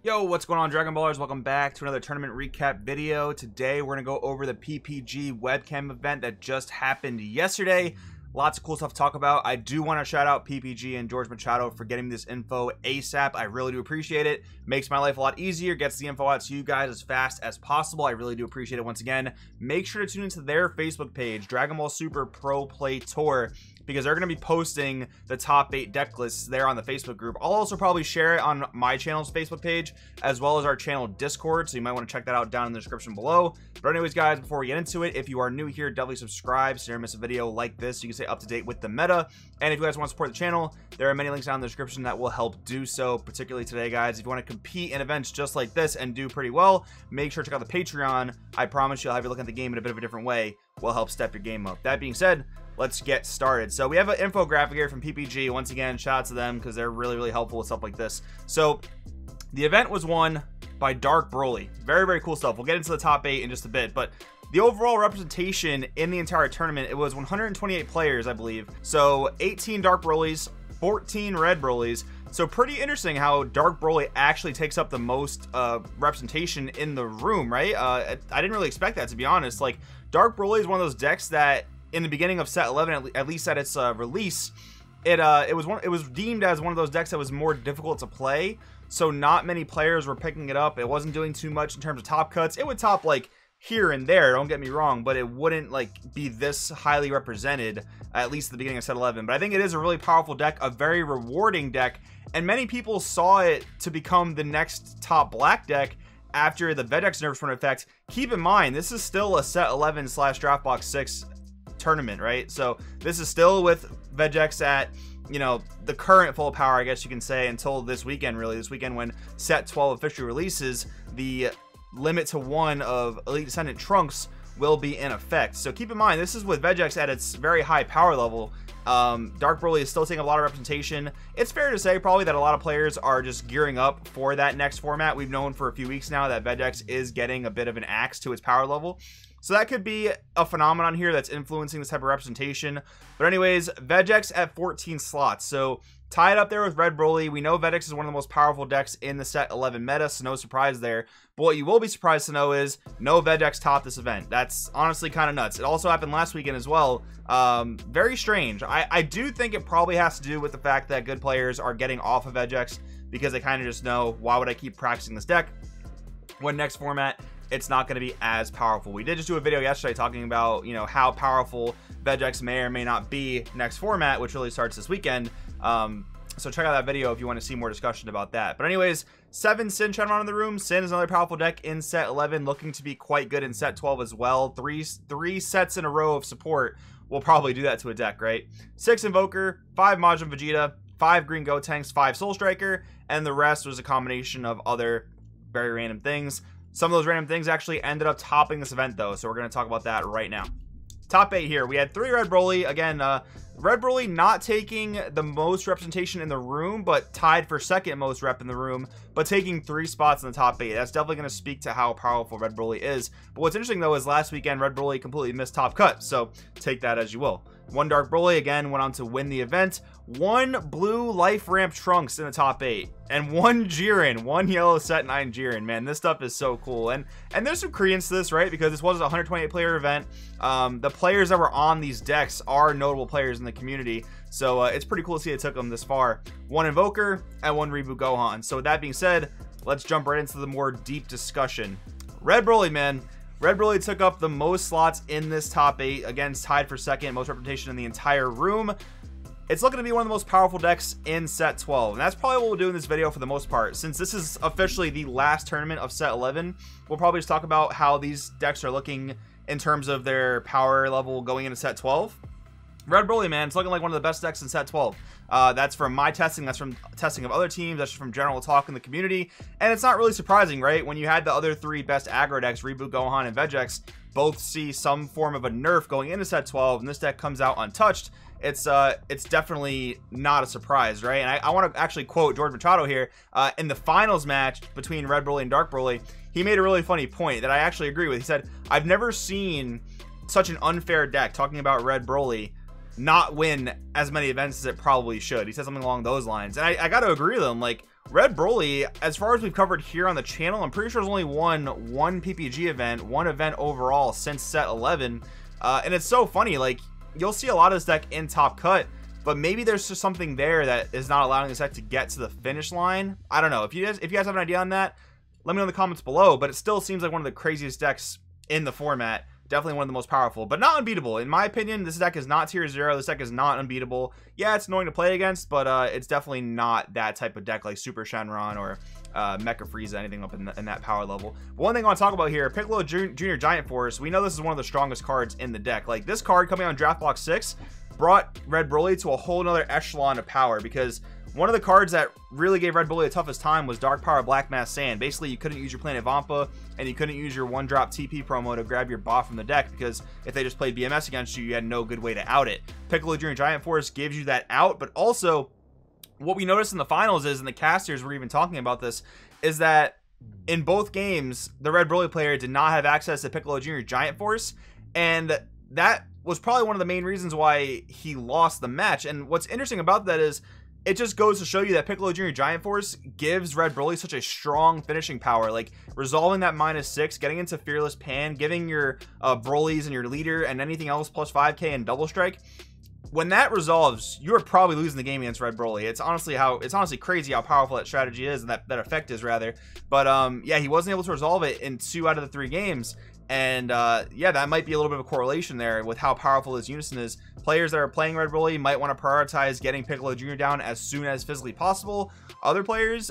Yo, what's going on, Dragon Ballers? Welcome back to another tournament recap video. Today we're going to go over the PPG Webcam event that just happened yesterday. Lots of cool stuff to talk about. I do want to shout out PPG and George Machado for getting me this info ASAP. I really do appreciate it. Makes my life a lot easier, gets the info out to you guys as fast as possible. I really do appreciate it once again. Make sure to tune into their Facebook page, Dragon Ball Super Pro Play Tour, because they're going to be posting the top 8 deck lists there on the Facebook group. I'll also probably share it on my channel's Facebook page, as well as our channel Discord, so you might want to check that out down in the description below. But anyways, guys, before we get into it, if you are new here, definitely subscribe so you never miss a video like this, so you can stay up to date with the meta. And if you guys want to support the channel, there are many links down in the description that will help do so, particularly today, guys. If you want to compete in events just like this and do pretty well, make sure to check out the Patreon. I promise you I'll have you look at the game in a bit of a different way. Will help step your game up. That being said, let's get started. So we have an infographic here from PPG. Once again, shout out to them because they're really helpful with stuff like this. So the event was won by Dark Broly. Very cool stuff. We'll get into the top 8 in just a bit, but the overall representation in the entire tournament, it was 128 players, I believe. So 18 Dark Brolys, 14 Red Brolys. So pretty interesting how Dark Broly actually takes up the most representation in the room, right? I didn't really expect that, to be honest. Like, Dark Broly is one of those decks that in the beginning of set 11, at least at its release, it was deemed as one of those decks that was more difficult to play. So not many players were picking it up. It wasn't doing too much in terms of top cuts. It would top like here and there, don't get me wrong, but it wouldn't like be this highly represented, at least at the beginning of set 11. But I think it is a really powerful deck, a very rewarding deck, and many people saw it to become the next top black deck after the Vegex nerfs went into effect. Keep in mind, this is still a set 11 / draft box 6 tournament, right? So this is still with Vegex at, you know, the current full power, I guess you can say, until this weekend, really. This weekend when set 12 officially releases, the limit to 1 of Elite Descendant Trunks will be in effect. So keep in mind, this is with Vegex at its very high power level. Dark Broly is still taking a lot of representation. It's fair to say probably that a lot of players are just gearing up for that next format. We've known for a few weeks now that Vegex is getting a bit of an axe to its power level. So that could be a phenomenon here that's influencing this type of representation. But anyways, Vegex at 14 slots. So tied up there with Red Broly. We know Vegex is one of the most powerful decks in the set 11 meta, so no surprise there. But what you will be surprised to know is no Vegex topped this event. That's honestly kind of nuts. It also happened last weekend as well. Very strange. I do think it probably has to do with the fact that good players are getting off of Vegex because they kind of just know, why would I keep practicing this deck when next format it's not going to be as powerful. We did just do a video yesterday talking about, you know, how powerful Vegex may or may not be next format, which really starts this weekend. So check out that video if you want to see more discussion about that. But anyways, 7 Sin Shenron in the room. Sin is another powerful deck in set 11, looking to be quite good in set 12 as well. Three sets in a row of support will probably do that to a deck, right? 6 Invoker, 5 Majin Vegeta, 5 Green Gotenks, 5 Soul Striker, and the rest was a combination of other very random things. Some of those random things actually ended up topping this event, though, so we're going to talk about that right now. Top 8 here. We had 3 Red Broly. Again, Red Broly not taking the most representation in the room, but tied for second most rep in the room, but taking 3 spots in the top 8. That's definitely going to speak to how powerful Red Broly is. But what's interesting, though, is last weekend, Red Broly completely missed top cut, so take that as you will. 1 Dark Broly, again, went on to win the event. 1 blue life ramp Trunks in the top 8, and 1 Jiren, 1 yellow set 9 Jiren. Man, this stuff is so cool, and there's some credence to this, right? Because this was a 128 player event. The players that were on these decks are notable players in the community, so it's pretty cool to see it took them this far. 1 Invoker and 1 Reboot Gohan. So with that being said, let's jump right into the more deep discussion. Red Broly, man. Red Broly took up the most slots in this top 8, again tied for second most representation in the entire room. It's looking to be one of the most powerful decks in set 12, and that's probably what we'll do in this video for the most part. Since this is officially the last tournament of set 11, we'll probably just talk about how these decks are looking in terms of their power level going into set 12. Red Broly, man, it's looking like one of the best decks in set 12. That's from my testing, that's from testing of other teams, that's just from general talk in the community, and it's not really surprising, right? When you had the other 3 best aggro decks, Reboot, Gohan, and Vegex, both see some form of a nerf going into set 12, and this deck comes out untouched. It's definitely not a surprise, right? And I want to actually quote George Machado here. In the finals match between Red Broly and Dark Broly, he made a really funny point that I actually agree with. He said, I've never seen such an unfair deck, talking about Red Broly, not win as many events as it probably should. He said something along those lines, and I gotta agree with him. Like, Red Broly, as far as we've covered here on the channel, I'm pretty sure there's only won one PPG event, one event overall since set 11. And it's so funny, like, you'll see a lot of this deck in Top Cut, but maybe there's just something there that is not allowing this deck to get to the finish line. I don't know. If you guys have an idea on that, let me know in the comments below, but it still seems like one of the craziest decks in the format. Definitely one of the most powerful, but not unbeatable. In my opinion, this deck is not tier 0. This deck is not unbeatable. Yeah, it's annoying to play against, but it's definitely not that type of deck like Super Shenron or Mecha Frieza, anything up in that power level. But one thing I want to talk about here, Piccolo Junior Giant Force, we know this is one of the strongest cards in the deck. Like, this card coming on Draft Block 6 brought Red Broly to a whole nother echelon of power, because one of the cards that really gave Red Broly the toughest time was Dark Power Black Mass Sand. Basically, you couldn't use your Planet Vampa, and you couldn't use your one-drop TP promo to grab your bot from the deck, because if they just played BMS against you, you had no good way to out it. Piccolo Junior Giant Force gives you that out, but also, what we noticed in the finals is, and the casters were even talking about this, is that in both games, the Red Broly player did not have access to Piccolo Junior Giant Force, and that was probably one of the main reasons why he lost the match. And what's interesting about that is, it just goes to show you that Piccolo Junior Giant Force gives Red Broly such a strong finishing power, like resolving that -6, getting into Fearless Pan, giving your Brolys and your leader and anything else plus 5k and double strike. When that resolves, you are probably losing the game against Red Broly. It's honestly crazy how powerful that strategy is, and that effect is, rather. But yeah, he wasn't able to resolve it in 2 out of the 3 games. And yeah, that might be a little bit of a correlation there with how powerful this unison is. Players that are playing Red Broly might want to prioritize getting Piccolo Jr. down as soon as physically possible. Other players,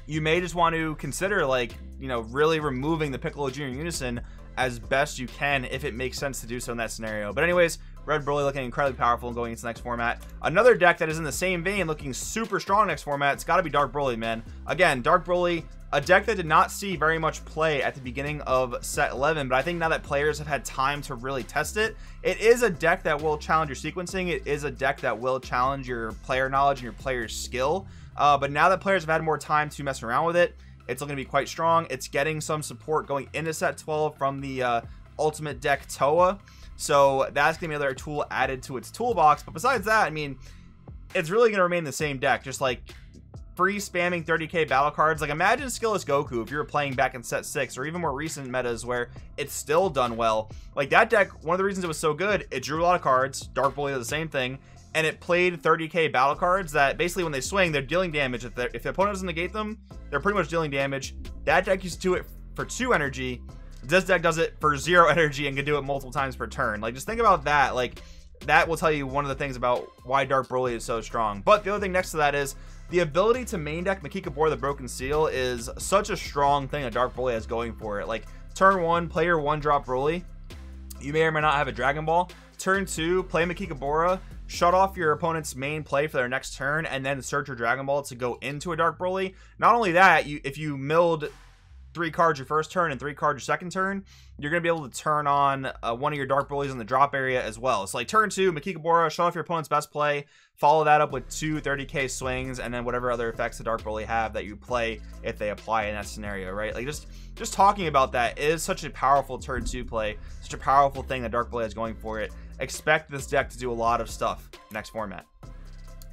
you may just want to consider, like, you know, really removing the Piccolo Jr. unison as best you can if it makes sense to do so in that scenario. But anyways, Red Broly looking incredibly powerful going into the next format. Another deck that is in the same vein looking super strong next format, it's got to be Dark Broly, man. Again, Dark Broly, a deck that did not see very much play at the beginning of set 11, but I think now that players have had time to really test it, it is a deck that will challenge your sequencing. It is a deck that will challenge your player knowledge and your player's skill. But now that players have had more time to mess around with it, it's going to be quite strong. It's getting some support going into set 12 from the ultimate deck Toa. So that's going to be another tool added to its toolbox. But besides that, I mean, it's really going to remain the same deck. Just like free spamming 30k battle cards. Like, imagine Skillless Goku if you were playing back in set 6, or even more recent metas where it's still done well. Like, that deck, one of the reasons it was so good, it drew a lot of cards. Dark Broly did the same thing. And it played 30k battle cards that basically when they swing, they're dealing damage. If the opponent doesn't negate them, they're pretty much dealing damage. That deck used to do it for 2 energy. This deck does it for 0 energy and can do it multiple times per turn. Like, just think about that. Like, that will tell you one of the things about why Dark Broly is so strong. But the other thing next to that is the ability to main deck Makikabora the Broken Seal is such a strong thing that Dark Broly has going for it. Like, turn 1, play your 1-drop Broly. You may or may not have a Dragon Ball. Turn 2, play Makikabora. Shut off your opponent's main play for their next turn, and then search your Dragon Ball to go into a Dark Broly. Not only that, if you milled 3 cards your first turn and 3 cards your second turn, you're going to be able to turn on one of your Dark Broly's in the drop area as well. So like turn 2, Makikabora, shut off your opponent's best play, follow that up with 2 30k swings, and then whatever other effects the Dark Broly have that you play if they apply in that scenario, right? Like, just talking about that is such a powerful turn 2 play, such a powerful thing that Dark Broly has going for it. Expect this deck to do a lot of stuff next format.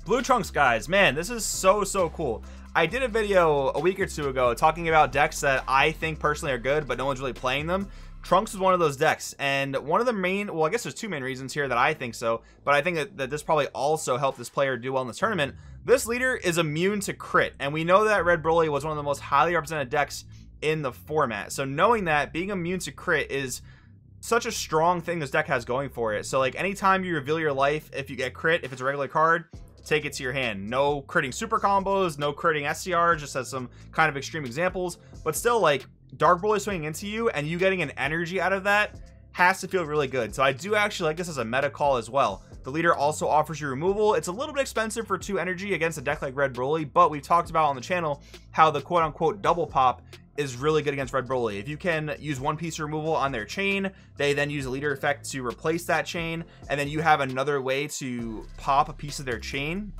Blue Trunks, guys, man, this is so cool. I did a video a week or 2 ago talking about decks that I think personally are good, but no one's really playing them. Trunks is one of those decks, and one of the main, well, I guess there's 2 main reasons here that I think so, but I think that this probably also helped this player do well in this tournament. This leader is immune to crit, and we know that Red Broly was one of the most highly represented decks in the format. So knowing that, being immune to crit is such a strong thing this deck has going for it. So like anytime you reveal your life, if you get crit, if it's a regular card, take it to your hand. No critting super combos, no critting SCR, just as some kind of extreme examples, but still, like, Dark Broly swinging into you and you getting an energy out of that has to feel really good. So I do actually like this as a meta call as well. The leader also offers you removal. It's a little bit expensive for 2 energy against a deck like Red Broly, but we've talked about on the channel how the quote-unquote double pop is really good against Red Broly. If you can use 1 piece of removal on their chain, they then use a leader effect to replace that chain, and then you have another way to pop a piece of their chain.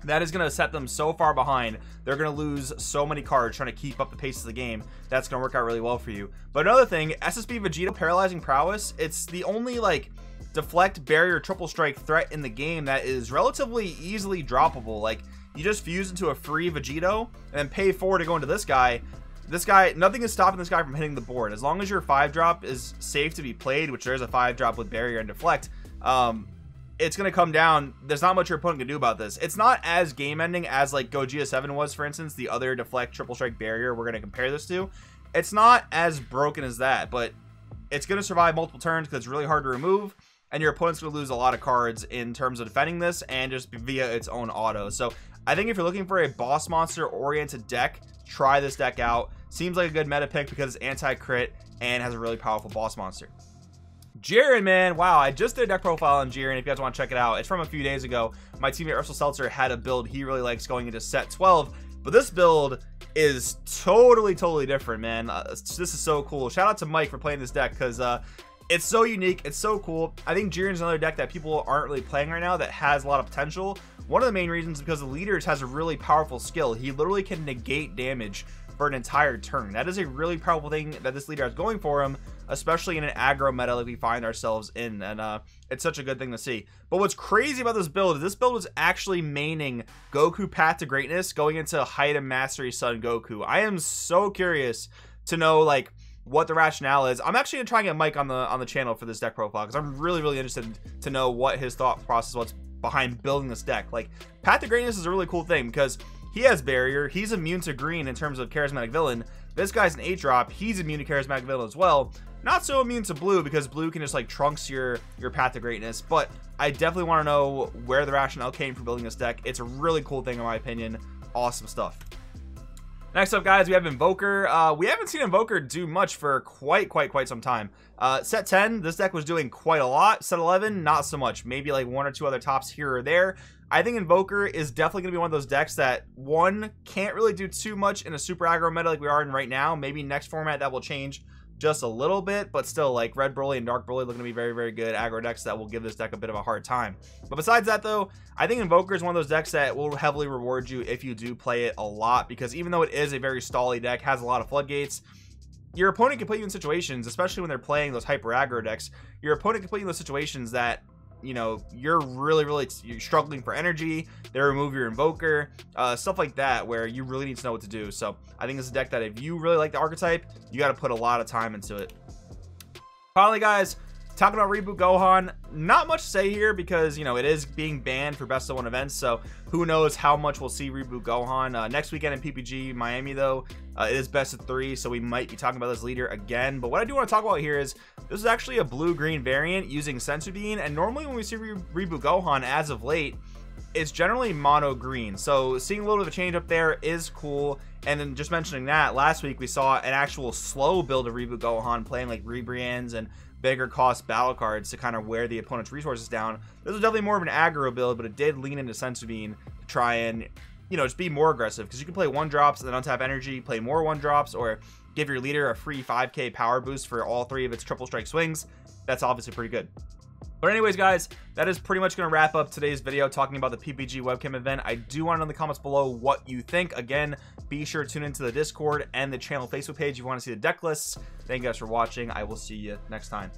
That is going to set them so far behind. They're going to lose so many cards trying to keep up the pace of the game. That's going to work out really well for you. But another thing, SSB Vegeta Paralyzing Prowess, it's the only, like, deflect, barrier, triple strike threat in the game that is relatively easily droppable. Like, you just fuse into a free Vegito and then pay 4 to go into this guy. This guy, nothing is stopping this guy from hitting the board. As long as your 5-drop is safe to be played, which there's a 5-drop with barrier and deflect, it's going to come down. There's not much your opponent can do about this. It's not as game-ending as like Gogeta 7 was, for instance, the other deflect, triple strike, barrier we're going to compare this to. It's not as broken as that, but it's going to survive multiple turns because it's really hard to remove, and your opponent's going to lose a lot of cards in terms of defending this and just via its own auto. So I think if you're looking for a boss monster oriented deck, try this deck out. Seems like a good meta pick because it's anti-crit and has a really powerful boss monster. Jiren, man, wow, I just did a deck profile on Jiren. If you guys want to check it out, it's from a few days ago. My teammate Ursel Seltzer had a build he really likes going into set 12, but this build is totally different, man. This is so cool. Shout out to Mike for playing this deck because it's so unique. It's so cool. I think Jiren's another deck that people aren't really playing right now that has a lot of potential. One of the main reasons is because the leaders has a really powerful skill. He literally can negate damage for an entire turn. That is a really powerful thing that this leader has going for him, especially in an aggro meta like we find ourselves in, and it's such a good thing to see. But what's crazy about this build is this build was actually maining Goku Path to Greatness going into Height of Mastery Son Goku. I am so curious to know like what the rationale is. I'm actually gonna try and get Mike on the channel for this deck profile because I'm really interested to know what his thought process was behind building this deck. Like, Path to Greatness is a really cool thing because he has barrier, he's immune to green in terms of charismatic villain. This guy's an 8-drop, he's immune to charismatic villain as well. Not so immune to blue because blue can just like trunks your Path to Greatness, but I definitely want to know where the rationale came for building this deck. It's a really cool thing in my opinion. Awesome stuff. Next up, guys, we have Invoker. We haven't seen Invoker do much for quite some time. Set 10, this deck was doing quite a lot. Set 11, not so much. Maybe like 1 or 2 other tops here or there. I think Invoker is definitely going to be one of those decks that, one, can't really do too much in a super aggro meta like we are in right now. Maybe next format that will change just a little bit, but still, like, Red Broly and Dark Broly looking to be very good aggro decks that will give this deck a bit of a hard time. But besides that, though, I think Invoker is one of those decks that will heavily reward you if you do play it a lot, because even though it is a very stally deck, has a lot of floodgates, your opponent can put you in situations, especially when they're playing those hyper aggro decks, your opponent can put you in those situations that, you know, you're really you're struggling for energy, they remove your Invoker, stuff like that, where you really need to know what to do. So I think it's a deck that if you really like the archetype, you got to put a lot of time into it. Finally, guys, talking about Reboot Gohan, not much to say here because, you know, it is being banned for best of 1 events, so who knows how much we'll see Reboot Gohan. Next weekend in PPG Miami, though, it is best of 3, so we might be talking about this leader again. But what I do want to talk about here is this is actually a blue-green variant using Senzu Bean, and normally when we see Reboot Gohan as of late, it's generally mono green. So seeing a little bit of a change up there is cool. And then just mentioning that, last week we saw an actual slow build of Reboot Gohan playing like Rebrians and bigger cost battle cards to kind of wear the opponent's resources down. This was definitely more of an aggro build, but it did lean into Senzu Bean to try and, you know, just be more aggressive, because you can play 1-drops and then untap energy, play more 1-drops, or give your leader a free 5k power boost for all 3 of its triple strike swings. That's obviously pretty good. But anyways, guys, that is pretty much going to wrap up today's video talking about the PPG Webcam event. I do want to know in the comments below what you think. Again, be sure to tune into the Discord and the channel Facebook page if you want to see the deck lists. Thank you guys for watching. I will see you next time.